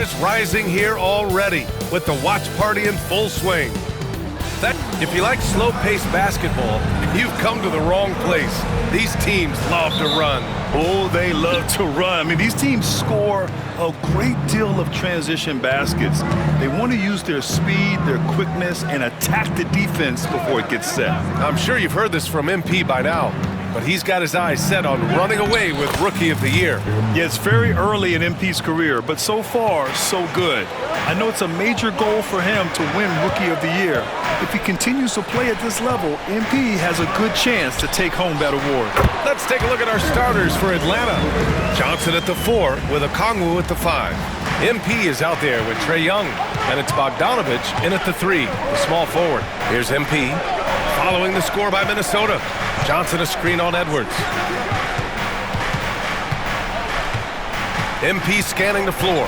It's rising here already with the watch party in full swing. If you like slow-paced basketball, you've come to the wrong place. These teams love to run. Oh, they love to run. I mean, these teams score a great deal of transition baskets. They want to use their speed, their quickness, and attack the defense before it gets set. I'm sure you've heard this from MP by now, but he's got his eyes set on running away with Rookie of the Year. Yeah, it's very early in MP's career, but so far, so good. I know it's a major goal for him to win Rookie of the Year. If he continues to play at this level, MP has a good chance to take home that award. Let's take a look at our starters for Atlanta. Johnson at the 4 with Okongwu at the 5. MP is out there with Trae Young, and it's Bogdanovich in at the 3, the small forward. Here's MP following the score by Minnesota. Johnson a screen on Edwards. MP scanning the floor.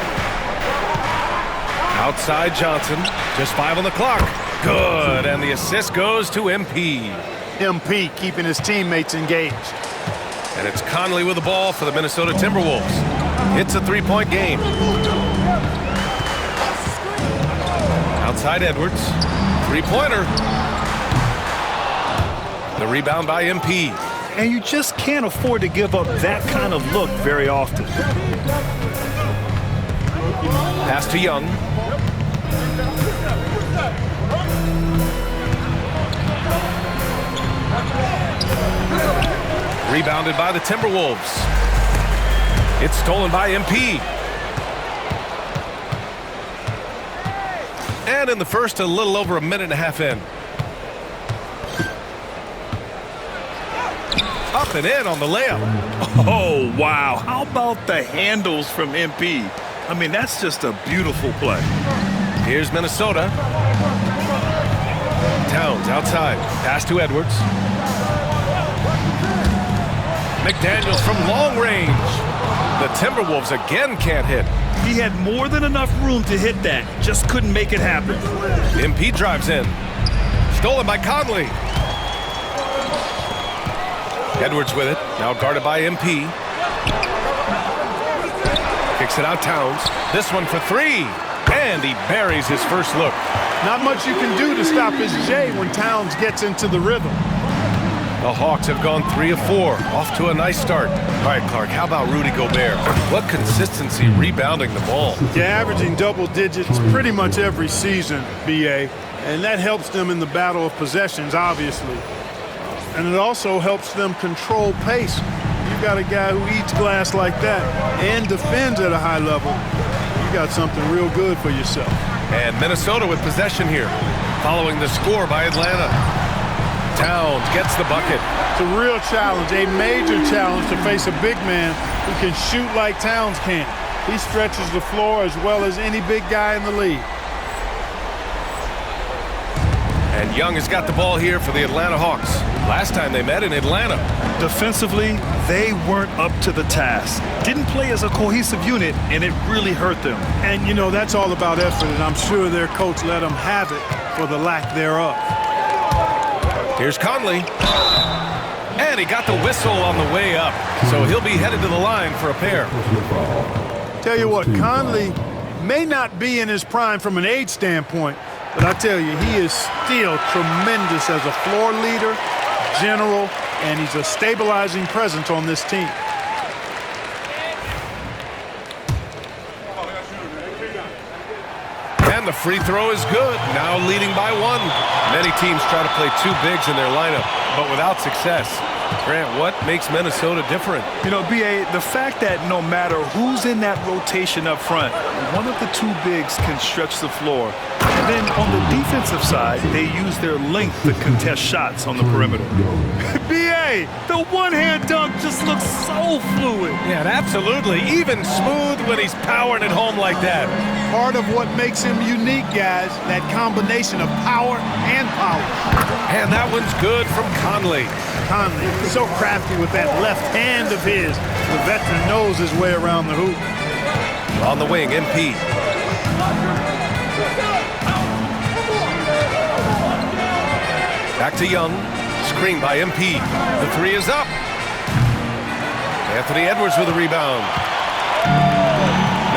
Outside Johnson, just 5 on the clock. Good, and the assist goes to MP. MP keeping his teammates engaged. And it's Conley with the ball for the Minnesota Timberwolves. It's a three-point game. Outside Edwards, three-pointer. The rebound by MP. And you just can't afford to give up that kind of look very often. Pass to Young. Rebounded by the Timberwolves. It's stolen by MP. And in the first, a little over a minute and a half in. Up and in on the layup. Oh, wow. How about the handles from MP? I mean, that's just a beautiful play. Here's Minnesota. Towns outside. Pass to Edwards. McDaniels from long range. The Timberwolves again can't hit. He had more than enough room to hit that. Just couldn't make it happen. MP drives in. Stolen by Conley. Edwards with it. Now guarded by MP. Kicks it out Towns. This one for 3. And he buries his first look. Not much you can do to stop his J when Towns gets into the rhythm. The Hawks have gone 3 of 4. Off to a nice start. All right, Clark, how about Rudy Gobert? What consistency rebounding the ball. Yeah, averaging double digits pretty much every season, BA. And that helps them in the battle of possessions, obviously. And it also helps them control pace. You got a guy who eats glass like that and defends at a high level. You got something real good for yourself. And Minnesota with possession here, following the score by Atlanta. Towns gets the bucket. It's a real challenge, a major challenge to face a big man who can shoot like Towns can. He stretches the floor as well as any big guy in the league. And Young has got the ball here for the Atlanta Hawks. Last time they met in Atlanta. Defensively, they weren't up to the task. Didn't play as a cohesive unit, and it really hurt them. And, you know, that's all about effort, and I'm sure their coach let them have it for the lack thereof. Here's Conley. And he got the whistle on the way up. So he'll be headed to the line for a pair. Tell you what, Conley may not be in his prime from an age standpoint, but I tell you, he is still tremendous as a floor leader, general, and he's a stabilizing presence on this team. And the free throw is good. Now leading by 1. Many teams try to play 2 bigs in their lineup, but without success. Grant, what makes Minnesota different? You know, B.A., the fact that no matter who's in that rotation up front, one of the 2 bigs can stretch the floor. And then on the defensive side, they use their length to contest shots on the perimeter. B.A., the one-hand dunk just looks so fluid. Yeah, absolutely. Even smooth when he's powering it home like that. Part of what makes him unique, guys, that combination of power and power. And that one's good from Conley. Conley, so crafty with that left hand of his. The veteran knows his way around the hoop. On the wing, MP. Back to Young. Screen by MP. The 3 is up. Anthony Edwards with a rebound.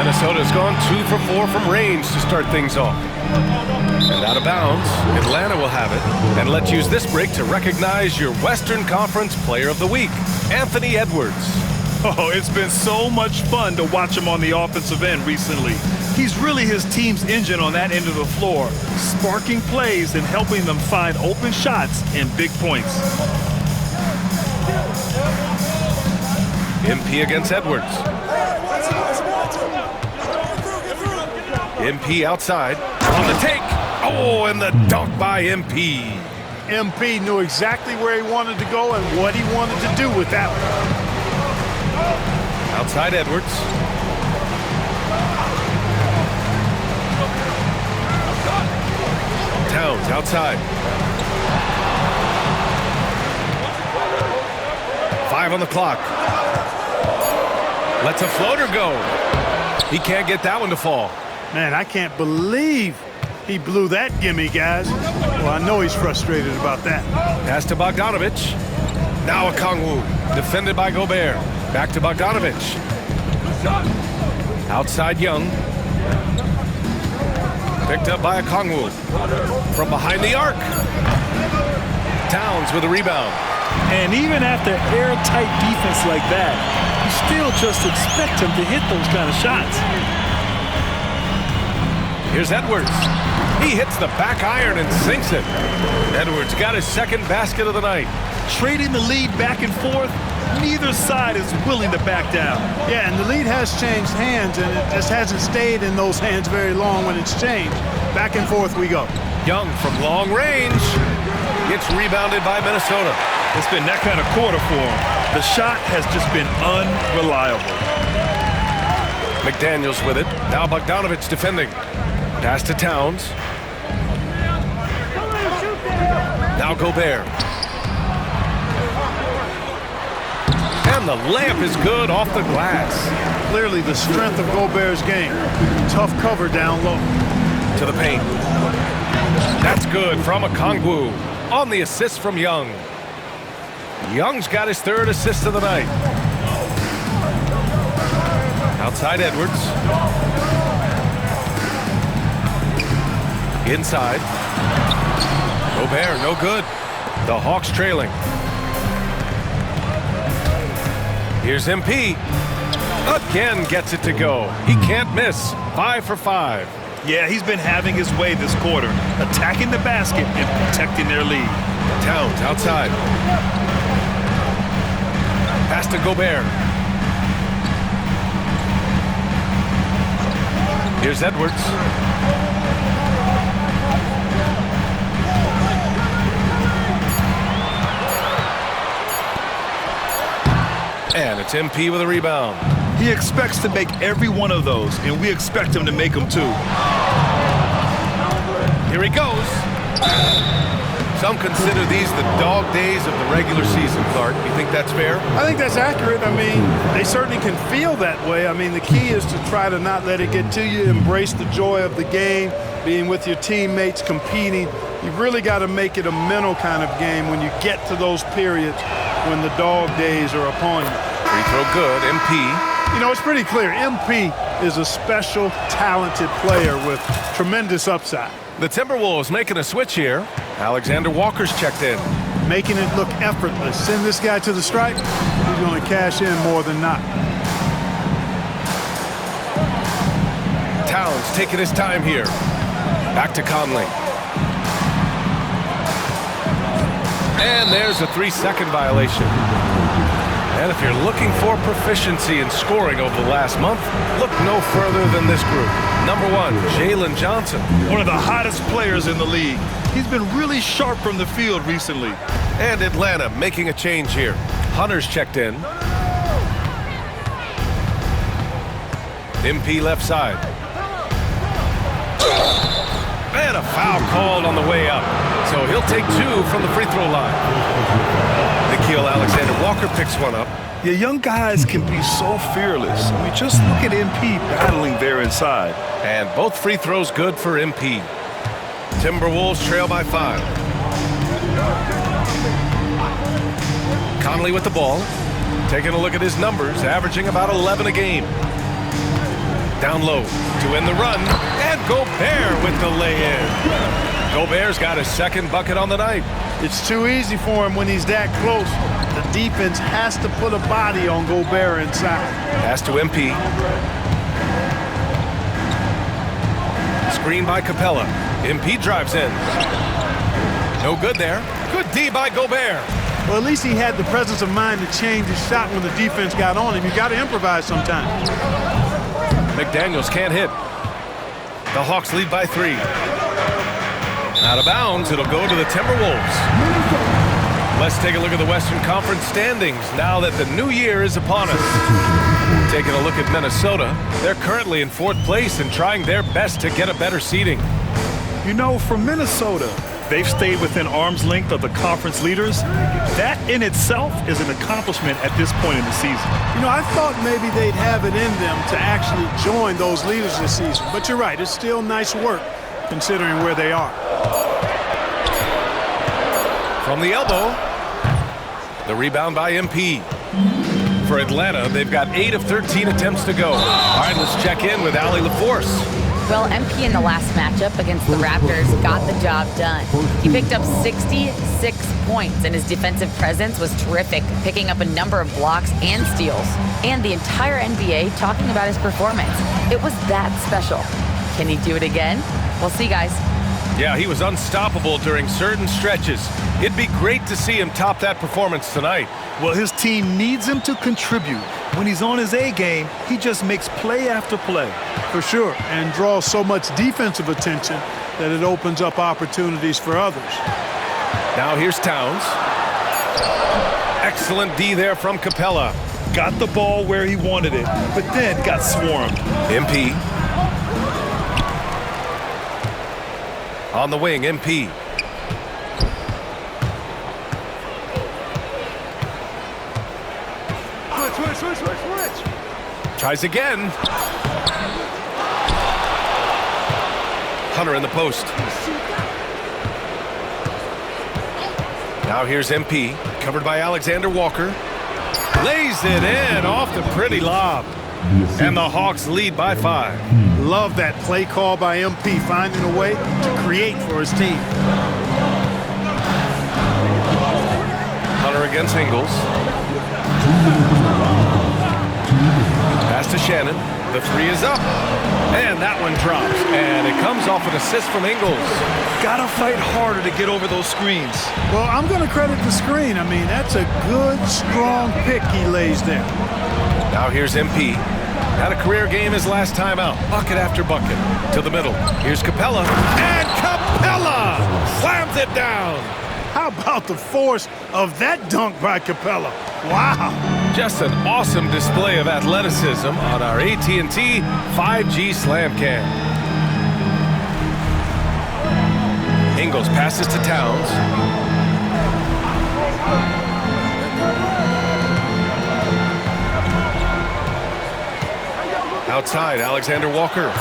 Minnesota's gone 2 for 4 from range to start things off. And out of bounds, Atlanta will have it. And let's use this break to recognize your Western Conference Player of the Week, Anthony Edwards. Oh, it's been so much fun to watch him on the offensive end recently. He's really his team's engine on that end of the floor, sparking plays and helping them find open shots and big points. MP against Edwards. MP outside on the take. Oh, and the dunk by MP. MP knew exactly where he wanted to go and what he wanted to do with that one. Outside Edwards. Towns outside. 5 on the clock. Lets a floater go. He can't get that one to fall. Man, I can't believe he blew that gimme, guys. Well, I know he's frustrated about that. Pass to Bogdanovich. Now Okongwu, defended by Gobert. Back to Bogdanovich. Outside Young. Picked up by Okongwu. From behind the arc. Towns with a rebound. And even after airtight defense like that, you still just expect him to hit those kind of shots. Here's Edwards. He hits the back iron and sinks it. Edwards got his second basket of the night. Trading the lead back and forth, neither side is willing to back down. Yeah, and the lead has changed hands, and it just hasn't stayed in those hands very long when it's changed. Back and forth we go. Young from long range. Gets rebounded by Minnesota. It's been that kind of quarter for him. The shot has just been unreliable. McDaniels with it. Now Bogdanovich defending. Pass to Towns. Now Gobert. And the layup is good off the glass. Clearly the strength of Gobert's game. Tough cover down low. To the paint. That's good from Okongwu on the assist from Young. Young's got his third assist of the night. Outside Edwards. Inside. Gobert, no good. The Hawks trailing. Here's MP. Again gets it to go. He can't miss. 5 for 5. Yeah, he's been having his way this quarter, attacking the basket and protecting their lead. Towns outside. Pass to Gobert. Here's Edwards. And it's MP with a rebound. He expects to make every one of those, and we expect him to make them too. Here he goes. Some consider these the dog days of the regular season, Clark. You think that's fair? I think that's accurate. I mean, they certainly can feel that way. I mean, the key is to try to not let it get to you, embrace the joy of the game, being with your teammates, competing. You've really got to make it a mental kind of game when you get to those periods when the dog days are upon you. Free throw good, MP. You know, it's pretty clear. MP is a special, talented player with tremendous upside. The Timberwolves making a switch here. Alexander Walker's checked in. Making it look effortless. Send this guy to the stripe. He's going to cash in more than not. Towns taking his time here. Back to Conley. And there's a 3-second violation. And if you're looking for proficiency in scoring over the last month, look no further than this group. Number 1, Jalen Johnson. One of the hottest players in the league. He's been really sharp from the field recently. And Atlanta making a change here. Hunter's checked in. MP left side. And a foul called on the way up. So he'll take 2 from the free throw line. Nickeil Alexander-Walker picks one up. Yeah, young guys can be so fearless. I mean, just look at MP battling there inside. And both free throws good for MP. Timberwolves trail by 5. Conley with the ball. Taking a look at his numbers, averaging about 11 a game. Down low to win the run, and Gobert with the lay-in. Gobert's got his second bucket on the night. It's too easy for him when he's that close. The defense has to put a body on Gobert inside. Pass to MP. Screen by Capella. MP drives in. No good there. Good D by Gobert. Well, at least he had the presence of mind to change his shot when the defense got on him. You got to improvise sometimes. McDaniels can't hit. The Hawks lead by 3. Out of bounds, it'll go to the Timberwolves. Let's take a look at the Western Conference standings now that the new year is upon us. Taking a look at Minnesota, they're currently in 4th place and trying their best to get a better seeding. You know, for Minnesota, they've stayed within arm's length of the conference leaders. That in itself is an accomplishment at this point in the season. You know, I thought maybe they'd have it in them to actually join those leaders this season. But you're right, it's still nice work considering where they are. From the elbow, the rebound by MP. For Atlanta, they've got 8 of 13 attempts to go. All right, let's check in with Allie LaForce. Well, MP in the last matchup against the Raptors got the job done. He picked up 66 points, and his defensive presence was terrific, picking up a number of blocks and steals. And the entire NBA talking about his performance. It was that special. Can he do it again? We'll see, guys. Yeah, he was unstoppable during certain stretches. It'd be great to see him top that performance tonight. Well, his team needs him to contribute. When he's on his A game, he just makes play after play. For sure, and draws so much defensive attention that it opens up opportunities for others. Now here's Towns. Excellent D there from Capella. Got the ball where he wanted it, but then got swarmed. MP. On the wing, MP. Switch. Tries again. Hunter in the post. Now here's MP, covered by Alexander Walker. Lays it in off the pretty lob. And the Hawks lead by 5. Love that play call by MP, finding a way to create for his team. Hunter against Ingles. Pass to Shannon. The 3 is up. And that one drops. And it comes off an assist from Ingles. Gotta fight harder to get over those screens. Well, I'm going to credit the screen. I mean, that's a good, strong pick he lays there. Now here's MP. Had a career game his last time out. Bucket after bucket. To the middle. Here's Capella. And Capella slams it down. How about the force of that dunk by Capella? Wow. Just an awesome display of athleticism on our AT&T 5G Slam Cam. Ingles passes to Towns. Outside, Alexander Walker.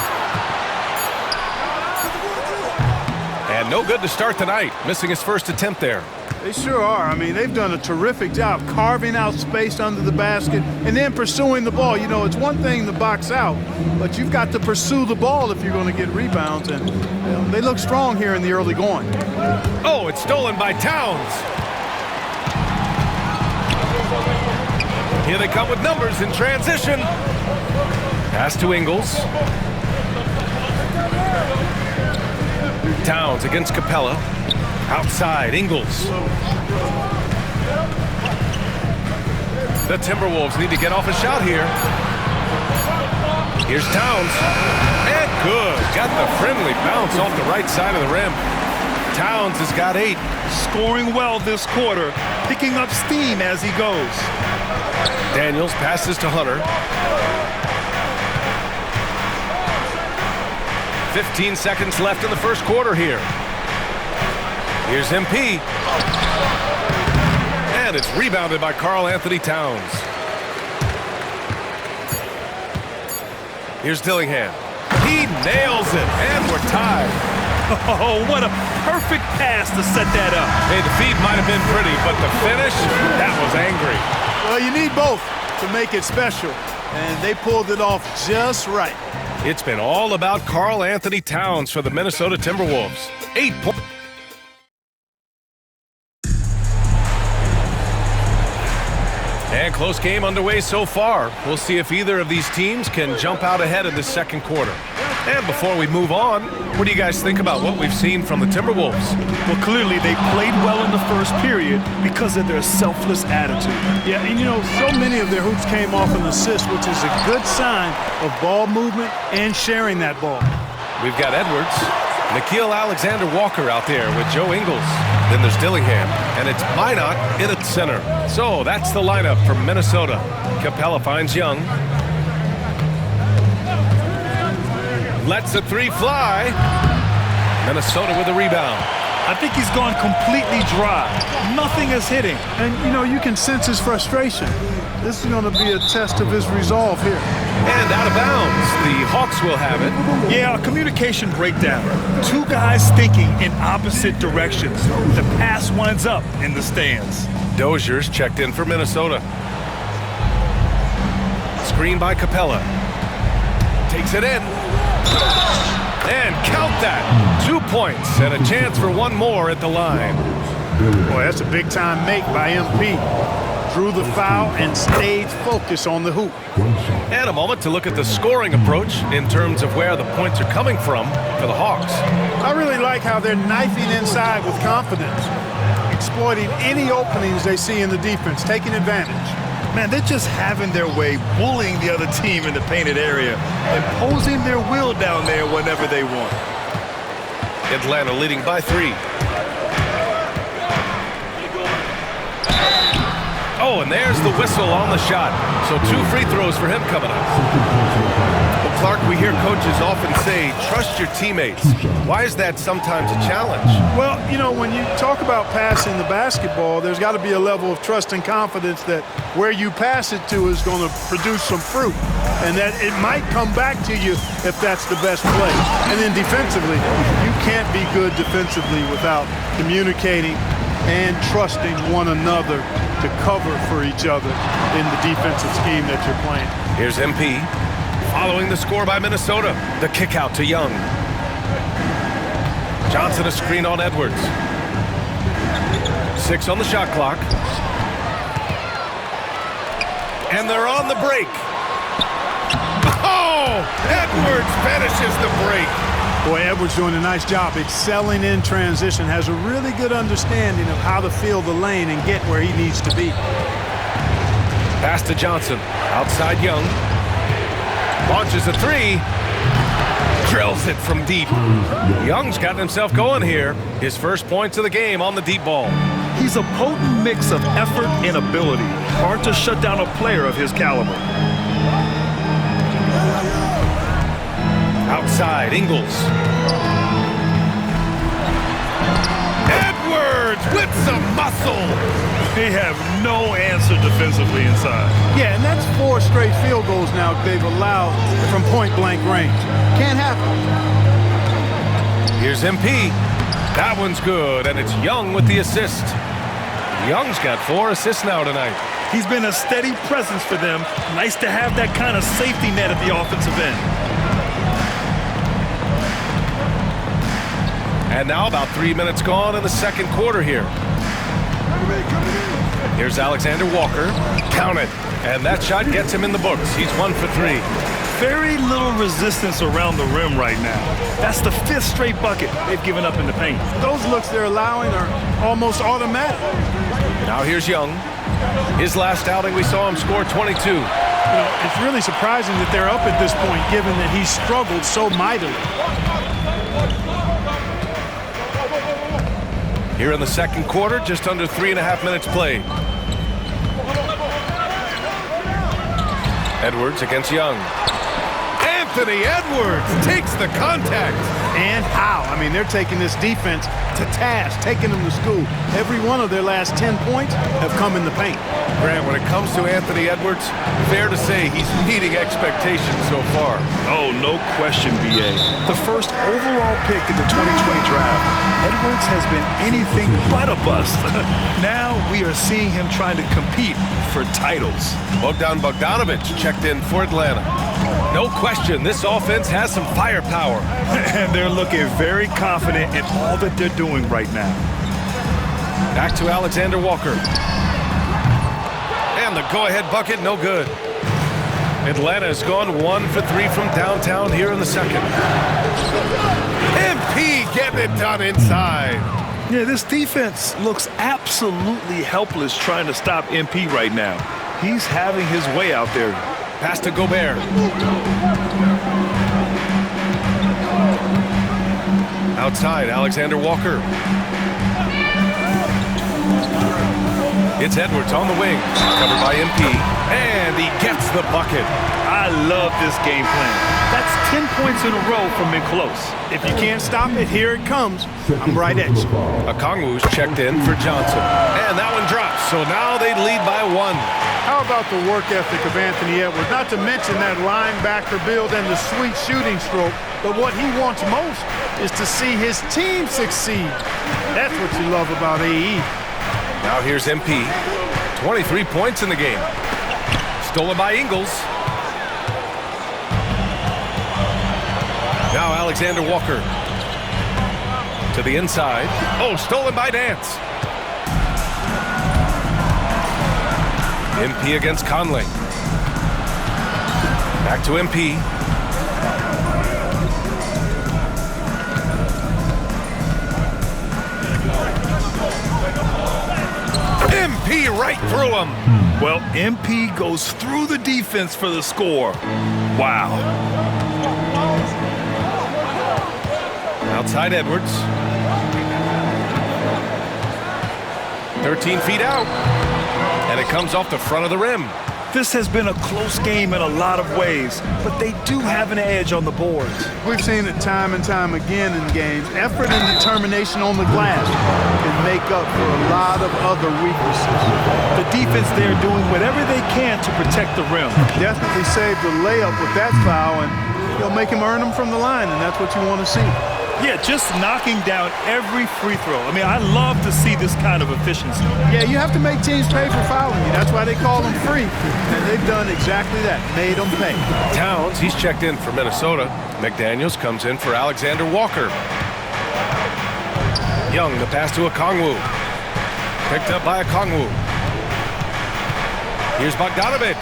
And no good to start the night, missing his first attempt there. They sure are. I mean, they've done a terrific job carving out space under the basket and then pursuing the ball. You know, it's one thing to box out, but you've got to pursue the ball if you're going to get rebounds, and they look strong here in the early going. Oh, it's stolen by Towns. Here they come with numbers in transition. Pass to Ingles. Towns against Capella. Outside, Ingles. The Timberwolves need to get off a shot here. Here's Towns. And good. Got the friendly bounce off the right side of the rim. Towns has got 8. Scoring well this quarter, picking up steam as he goes. Daniels passes to Hunter. 15 seconds left in the first quarter here. Here's MP. And it's rebounded by Karl-Anthony Towns. Here's Dillingham. He nails it, and we're tied. Oh, what a perfect pass to set that up. Hey, the feed might have been pretty, but the finish, that was angry. Well, you need both to make it special, and they pulled it off just right. It's been all about Karl Anthony Towns for the Minnesota Timberwolves. 8 points. And close game underway so far. We'll see if either of these teams can jump out ahead in the second quarter. And before we move on, what do you guys think about what we've seen from the Timberwolves? Well, clearly they played well in the first period because of their selfless attitude. Yeah, and you know, so many of their hoops came off an assist, which is a good sign of ball movement and sharing that ball. We've got Edwards, Nickeil Alexander-Walker out there with Joe Ingles. Then there's Dillingham, and it's Minot in at center. So that's the lineup from Minnesota. Capella finds Young. Lets a three fly. Minnesota with a rebound. I think he's gone completely dry. Nothing is hitting. And, you know, you can sense his frustration. This is going to be a test of his resolve here. And out of bounds. The Hawks will have it. Yeah, a communication breakdown. Two guys thinking in opposite directions. The pass winds up in the stands. Dozier's checked in for Minnesota. Screen by Capella. Takes it in. And count that. 2 points and a chance for one more at the line. Boy, that's a big-time make by MP. Drew the foul and stayed focused on the hoop. And a moment to look at the scoring approach in terms of where the points are coming from for the Hawks. I really like how they're knifing inside with confidence, exploiting any openings they see in the defense, taking advantage. Man, they're just having their way, bullying the other team in the painted area, imposing their will down there whenever they want. Atlanta leading by 3. Oh, and there's the whistle on the shot. So 2 free throws for him coming up. Well, Clark, we hear coaches often say, trust your teammates. Why is that sometimes a challenge? Well, you know, when you talk about passing the basketball, there's got to be a level of trust and confidence that where you pass it to is going to produce some fruit, and that it might come back to you if that's the best play. And then defensively, you can't be good defensively without communicating and trusting one another to cover for each other in the defensive scheme that you're playing. Here's MP following the score by Minnesota. The kick out to Young. Johnson a screen on Edwards. 6 on the shot clock. And they're on the break. Oh! Edwards finishes the break. Boy, Edwards doing a nice job excelling in transition, has a really good understanding of how to feel the lane and get where he needs to be. Pass to Johnson. Outside Young. Launches a 3. Drills it from deep. Young's gotten himself going here. His first points of the game on the deep ball. He's a potent mix of effort and ability. Hard to shut down a player of his caliber. Outside, Ingles. Edwards with some muscle. They have no answer defensively inside. Yeah, and that's 4 straight field goals now they've allowed from point-blank range. Can't happen. Here's MP. That one's good, and it's Young with the assist. Young's got 4 assists now tonight. He's been a steady presence for them. Nice to have that kind of safety net at the offensive end. And now about 3 minutes gone in the second quarter here. Here's Alexander Walker. Count it. And that shot gets him in the books. He's 1 for 3. Very little resistance around the rim right now. That's the 5th straight bucket they've given up in the paint. Those looks they're allowing are almost automatic. Now here's Young. His last outing, we saw him score 22. You know, it's really surprising that they're up at this point, given that he struggled so mightily. Here in the second quarter, just under 3.5 minutes played. Edwards against Young. Anthony Edwards takes the contact. And how? I mean, they're taking this defense to task, taking them to school. Every one of their last 10 points have come in the paint. Grant, when it comes to Anthony Edwards, fair to say he's meeting expectations so far. Oh, no question, B.A. The first overall pick in the 2020 draft, Edwards has been anything but a bust. Now we are seeing him trying to compete for titles. Bogdan Bogdanovic checked in for Atlanta. No question, this offense has some firepower. And they're looking very confident in all that they're doing right now. Back to Alexander Walker. And the go-ahead bucket, no good. Atlanta has gone 1 for 3 from downtown here in the second. MP getting it done inside. Yeah, this defense looks absolutely helpless trying to stop MP right now. He's having his way out there. Pass to Gobert. Outside, Alexander Walker. It's Edwards on the wing. Covered by MP. And he gets the bucket. I love this game plan. That's 10 points in a row from in close. If you can't stop it, here it comes. I'm right at you. Okongwu's checked in for Johnson. And that one drops, so now they lead by 1. How about the work ethic of Anthony Edwards? Not to mention that linebacker build and the sweet shooting stroke. But what he wants most is to see his team succeed. That's what you love about AE. Now here's MP. 23 points in the game. Stolen by Ingles. Now Alexander Walker. To the inside. Oh, stolen by Nance. MP against Conley. Back to MP. MP right through him. Well, MP goes through the defense for the score. Wow. Outside Edwards. 13 feet out. And it comes off the front of the rim. This has been a close game in a lot of ways, but they do have an edge on the boards. We've seen it time and time again in games. Effort and determination on the glass can make up for a lot of other weaknesses. The defense there doing whatever they can to protect the rim. Definitely saved the layup with that foul, and he'll make him earn them from the line, and that's what you want to see. Yeah, just knocking down every free throw. I mean, I love to see this kind of efficiency. Yeah, you have to make teams pay for fouling you. That's why they call them free. And they've done exactly that, made them pay. Towns, he's checked in for Minnesota. McDaniels comes in for Alexander Walker. Young, the pass to Okongwu. Picked up by Okongwu. Here's Bogdanovic.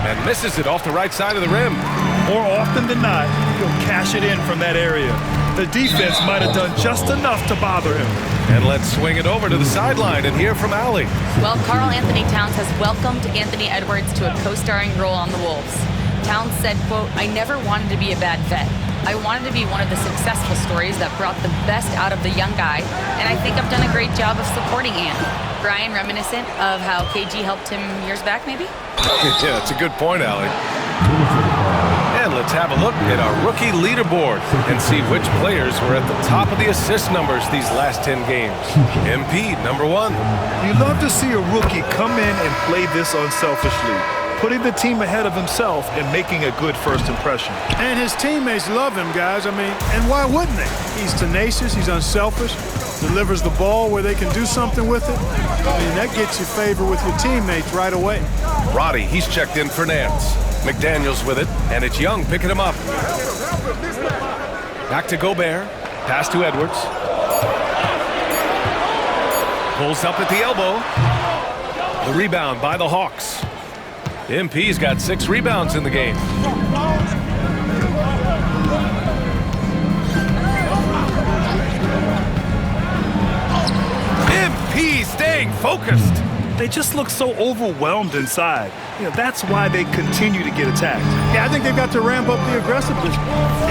And misses it off the right side of the rim. More often than not, he'll cash it in from that area. The defense might have done just enough to bother him. And let's swing it over to the sideline and hear from Allie. Well, Karl Anthony Towns has welcomed Anthony Edwards to a co-starring role on the Wolves. Towns said, quote, "I never wanted to be a bad vet. I wanted to be one of the successful stories that brought the best out of the young guy, and I think I've done a great job of supporting Ant." Brian, reminiscent of how KG helped him years back, maybe? Yeah, that's a good point, Allie. And let's have a look at our rookie leaderboard and see which players were at the top of the assist numbers these last 10 games. MP, number 1. You love to see a rookie come in and play this unselfishly, putting the team ahead of himself and making a good first impression. And his teammates love him, guys. I mean, and why wouldn't they? He's tenacious, he's unselfish, delivers the ball where they can do something with it. I mean, that gets you favor with your teammates right away. Roddy, he's checked in for Nance. McDaniels with it, and it's Young picking him up. Back to Gobert. Pass to Edwards. Pulls up at the elbow. The rebound by the Hawks. MP's got 6 rebounds in the game. MP staying focused. They just look so overwhelmed inside. You know, that's why they continue to get attacked. Yeah, I think they've got to ramp up the aggressiveness.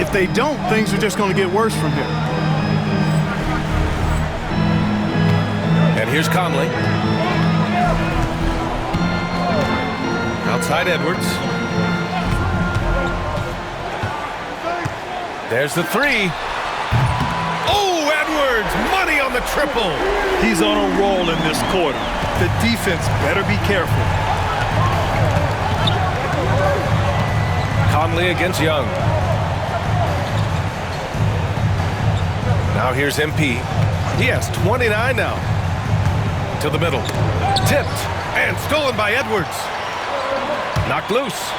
If they don't, things are just going to get worse from here. And here's Conley. Outside Edwards. There's the 3. Oh, Edwards! Money on the triple! He's on a roll in this quarter. The defense better be careful. Conley against Young. Now here's MP. He has 29 now. To the middle. Tipped and stolen by Edwards. Knocked loose.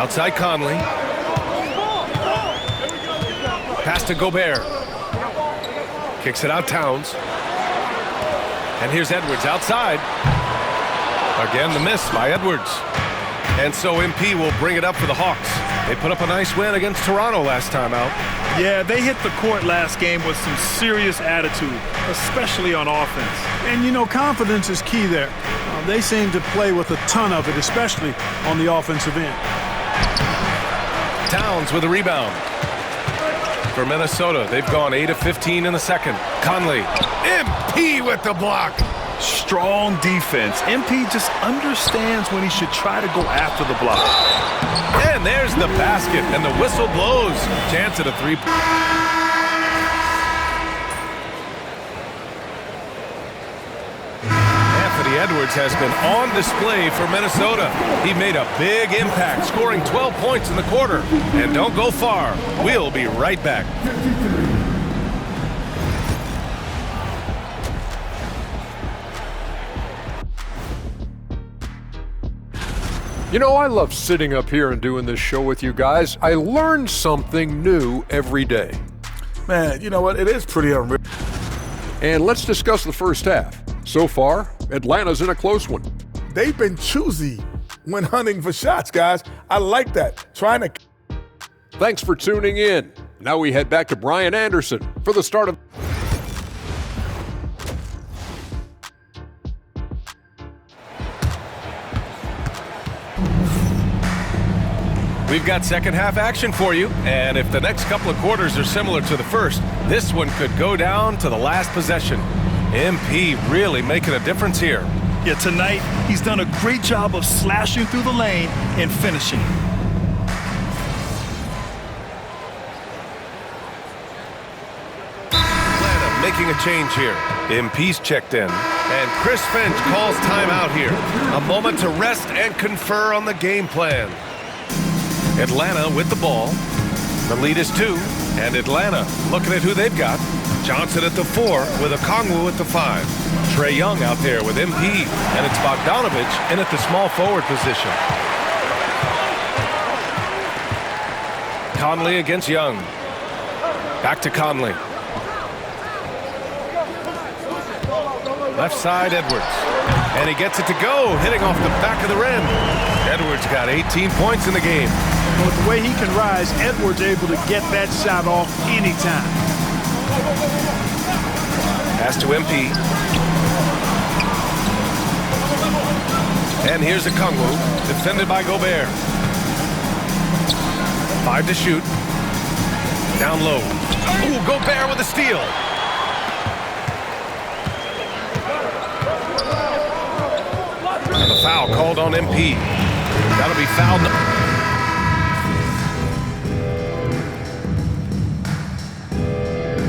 Outside Conley. Pass to Gobert. Kicks it out Towns. And here's Edwards outside. Again, the miss by Edwards. And so MP will bring it up for the Hawks. They put up a nice win against Toronto last time out. Yeah, they hit the court last game with some serious attitude, especially on offense. And, you know, confidence is key there. They seem to play with a ton of it, especially on the offensive end. Towns with a rebound. For Minnesota, they've gone 8 of 15 in the second. Conley. MP with the block. Strong defense. MP just understands when he should try to go after the block. And there's the basket, and the whistle blows. Chance at a three. Anthony Edwards has been on display for Minnesota. He made a big impact, scoring 12 points in the quarter. And don't go far. We'll be right back. You know, I love sitting up here and doing this show with you guys. I learn something new every day. Man, you know what? It is pretty unreal. And let's discuss the first half. So far, Atlanta's in a close one. They've been choosy when hunting for shots, guys. I like that. Trying to... Thanks for tuning in. Now we head back to Brian Anderson for the start of... We've got second half action for you, and if the next couple of quarters are similar to the first, this one could go down to the last possession. MP really making a difference here. Yeah, tonight he's done a great job of slashing through the lane and finishing. Atlanta making a change here. MP's checked in, and Chris Finch calls timeout here. A moment to rest and confer on the game plan. Atlanta with the ball. The lead is 2, and Atlanta looking at who they've got. Johnson at the 4 with Okongwu at the 5. Trae Young out there with MP, and it's Bogdanovich in at the small forward position. Conley against Young. Back to Conley. Left side, Edwards. And he gets it to go, hitting off the back of the rim. Edwards got 18 points in the game. With the way he can rise, Edwards able to get that shot off anytime. Pass to MP. And here's Okongwu, defended by Gobert. 5 to shoot. Down low. Ooh, Gobert with a steal. And the foul called on MP. That'll be fouled.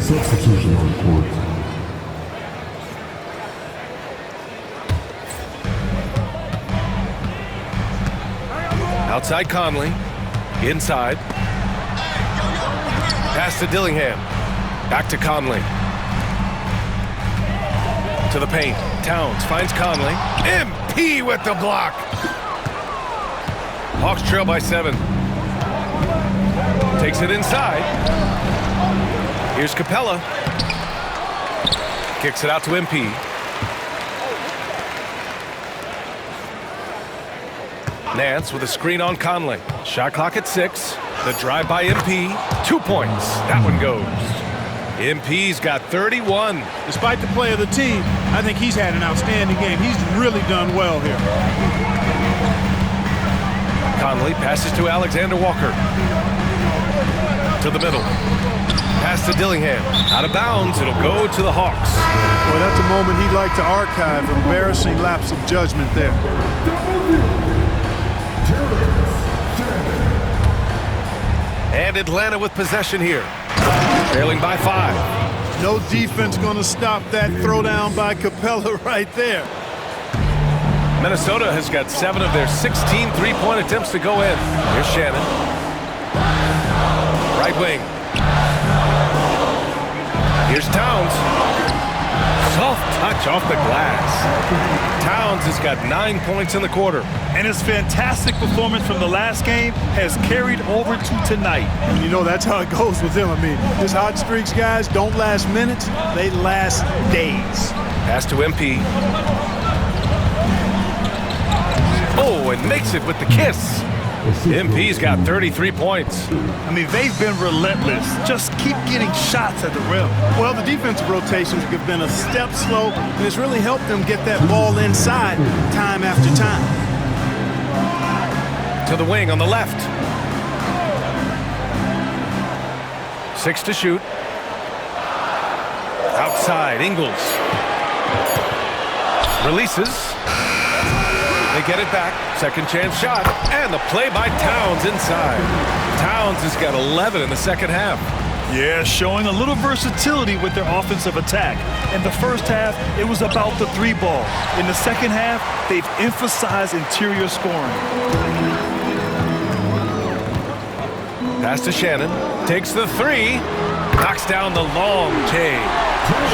Substitution on court. Outside Conley. Inside. Pass to Dillingham. Back to Conley. To the paint. Towns finds Conley. MP with the block. Hawks trail by 7. Takes it inside. Here's Capella. Kicks it out to MP. Nance with a screen on Conley. Shot clock at 6. The drive by MP. 2 points. That one goes. MP's got 31. Despite the play of the team, I think he's had an outstanding game. He's really done well here. Conley passes to Alexander Walker. To the middle. Pass to Dillingham. Out of bounds. It'll go to the Hawks. Well, that's a moment he'd like to archive. Embarrassing lapse of judgment there. And Atlanta with possession here. Trailing by 5. No defense going to stop that throwdown by Capella right there. Minnesota has got 7 of their 16 three-point attempts to go in. Here's Shannon. Right wing. Here's Towns. Soft touch off the glass. Towns has got 9 points in the quarter. And his fantastic performance from the last game has carried over to tonight. You know, that's how it goes with him. I mean, his hot streaks, guys, don't last minutes. They last days. Pass to MP. Oh, and makes it with the kiss. MP's got 33 points. I mean, they've been relentless. Just keep getting shots at the rim. Well, the defensive rotations have been a step slow, and it's really helped them get that ball inside time after time. To the wing on the left. 6 to shoot. Outside, Ingles. Releases. They get it back. Second chance shot. And the play by Towns inside. Towns has got 11 in the second half. Yeah, showing a little versatility with their offensive attack. In the first half, it was about the 3-ball. In the second half, they've emphasized interior scoring. Pass to Shannon. Takes the 3. Knocks down the long J.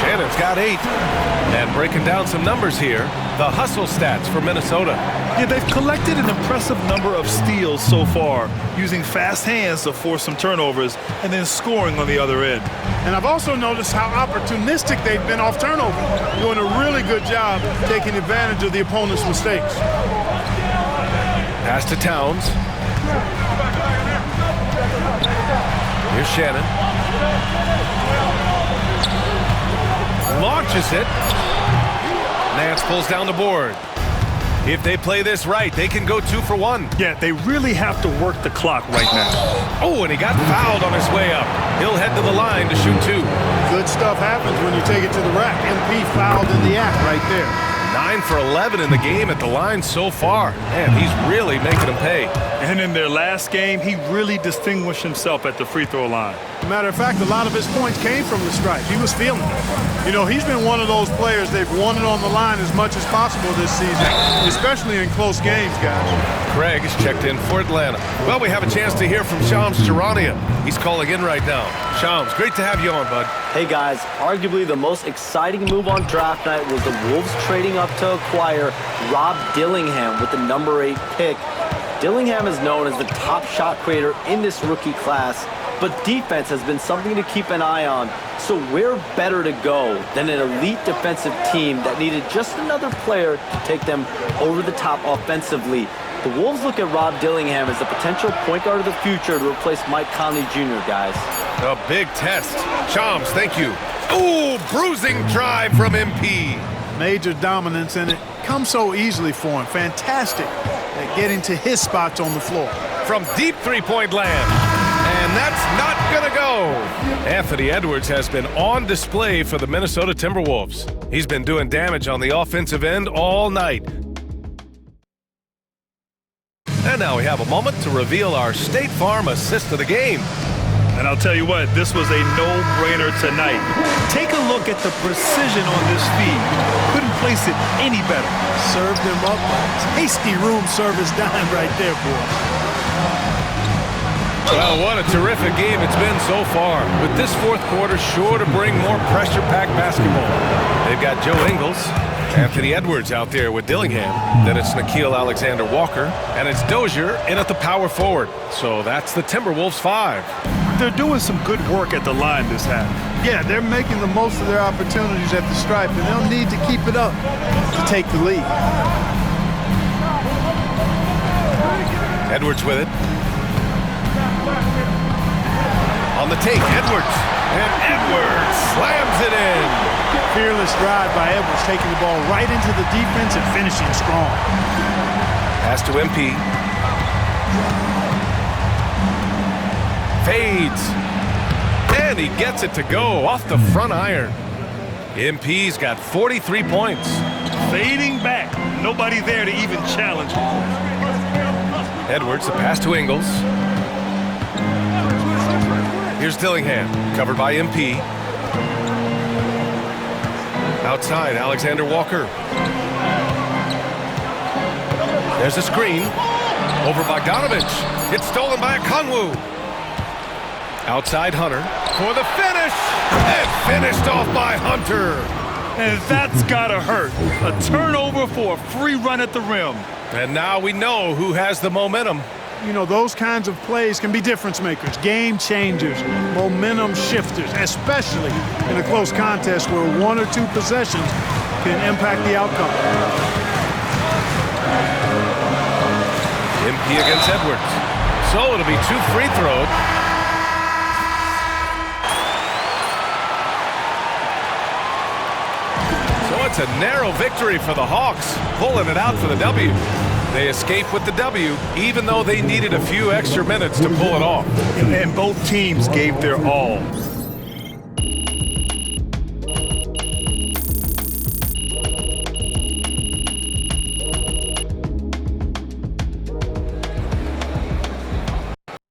Shannon's got 8. And breaking down some numbers here, the hustle stats for Minnesota. Yeah, they've collected an impressive number of steals so far, using fast hands to force some turnovers and then scoring on the other end. And I've also noticed how opportunistic they've been off turnover, doing a really good job taking advantage of the opponent's mistakes. Pass to Towns. Here's Shannon. Launches it. Nance pulls down the board. If they play this right, they can go 2 for 1. Yeah, they really have to work the clock right now. Oh, and he got fouled on his way up. He'll head to the line to shoot 2. Good stuff happens when you take it to the rack. MP fouled in the act right there. 9 for 11 in the game at the line so far. Man, he's really making them pay. And in their last game, he really distinguished himself at the free throw line. Matter of fact, a lot of his points came from the stripe. He was feeling it. You know, he's been one of those players they've wanted on the line as much as possible this season, especially in close games, guys. Craig is checked in for Atlanta. Well, we have a chance to hear from Shams Charania. He's calling in right now. Shams, great to have you on, bud. Hey guys, arguably the most exciting move on draft night was the Wolves trading up to acquire Rob Dillingham with the number 8 pick. Dillingham is known as the top shot creator in this rookie class, but defense has been something to keep an eye on. So where better to go than an elite defensive team that needed just another player to take them over the top offensively? The Wolves look at Rob Dillingham as the potential point guard of the future to replace Mike Conley Jr., guys. A big test. Shams, thank you. Ooh, bruising drive from MP. Major dominance, and it comes so easily for him. Fantastic at getting to his spots on the floor. From deep three-point land. And that's not going to go. Anthony Edwards has been on display for the Minnesota Timberwolves. He's been doing damage on the offensive end all night. And now we have a moment to reveal our State Farm assist of the game. And I'll tell you what, this was a no-brainer tonight. Take a look at the precision on this feed. Couldn't place it any better. Served him up a tasty room service dime right there, boy. Well, what a terrific game it's been so far. With this fourth quarter sure to bring more pressure-packed basketball. They've got Joe Ingles, Anthony Edwards out there with Dillingham. Then it's Nickeil Alexander-Walker, and it's Dozier in at the power forward. So that's the Timberwolves 5. They're doing some good work at the line this half. Yeah, they're making the most of their opportunities at the stripe, and they'll need to keep it up to take the lead. Edwards with it. On the take, Edwards. And Edwards slams it in. Fearless drive by Edwards, taking the ball right into the defense and finishing strong. Pass to MP. Fades. And he gets it to go off the front iron. MP's got 43 points. Fading back. Nobody there to even challenge him. Edwards, the pass to Ingles. Here's Dillingham, covered by MP. Outside, Alexander-Walker. There's a screen. Over Bogdanovich. It's stolen by Okongwu. Outside Hunter for the finish. And finished off by Hunter. and that's gotta hurt. A turnover for a free run at the rim. And now we know who has the momentum. You know, those kinds of plays can be difference makers, game changers, momentum shifters, especially in a close contest where 1 or 2 possessions can impact the outcome. MP against Edwards. So it'll be 2 free throws. So it's a narrow victory for the Hawks, pulling it out for the W. They escape with the W, even though they needed a few extra minutes to pull it off. And both teams gave their all.